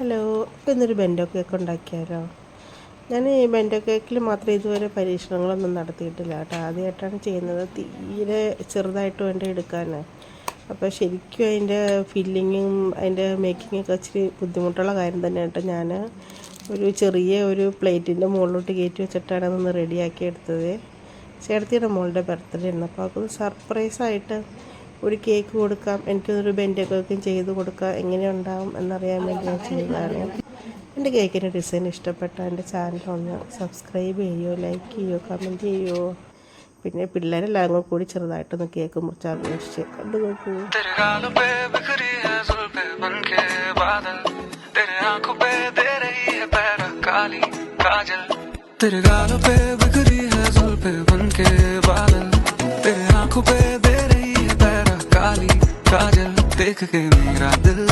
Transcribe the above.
Hello, അപ്പോൾ ഇന്നൊരു ബെൻഡോ cake ഉണ്ടാക്കിയാലോ? ഞാൻ ഈ ബെൻഡോ കേക്കിൽ മാത്രമേ ഇതുവരെ പരീക്ഷണങ്ങളൊന്നും നടത്തിയിട്ടില്ല കേട്ടോ. ആദ്യമായിട്ടാണ് ചെയ്യുന്നത്. തീരെ ചെറുതായിട്ട് വേണ്ട എടുക്കാൻ. അപ്പോൾ ശരിക്കും അതിൻ്റെ ഫില്ലിങ്ങും അതിൻ്റെ മേക്കിങ്ങൊക്കെ ഇച്ചിരി ബുദ്ധിമുട്ടുള്ള കാര്യം തന്നെ കേട്ടോ. ഞാൻ ഒരു പ്ലേറ്റിൻ്റെ മുകളിലോട്ട് കയറ്റി വെച്ചിട്ടാണ് അതൊന്ന് റെഡിയാക്കി എടുത്തത്. ചേട്ടത്തിയുടെ മോളുടെ ബർത്ത്ഡേ ആണ്. അപ്പോൾ അതൊന്ന് സർപ്രൈസായിട്ട് ഒരു കേക്ക് കൊടുക്കാം, എനിക്കൊരു ബെൻഡോ കേക്കും ചെയ്ത് കൊടുക്കാം, എങ്ങനെ ഉണ്ടാവും എന്നറിയാൻ വേണ്ടി ഞാൻ ചെയ്തതാണ്. എൻ്റെ കേക്കിൻ്റെ ഡിസൈൻ ഇഷ്ടപ്പെട്ട എൻ്റെ ചാനൽ ഒന്ന് സബ്സ്ക്രൈബ് ചെയ്യുമോ, ലൈക്ക് ചെയ്യുമോ, കമൻറ്റ് ചെയ്യുമോ. പിന്നെ പിള്ളേരെല്ലാം കൂടി ചെറുതായിട്ടൊന്ന് കേക്ക് മുറിച്ച് ആഘോഷിച്ച് കണ്ടു നോക്കൂ. तेरे गालों पे बिखरी है जुल्फे बनके बादल, तेरे आंखों पे दे रही है पैरा काली काजल, देख के मेरा दिल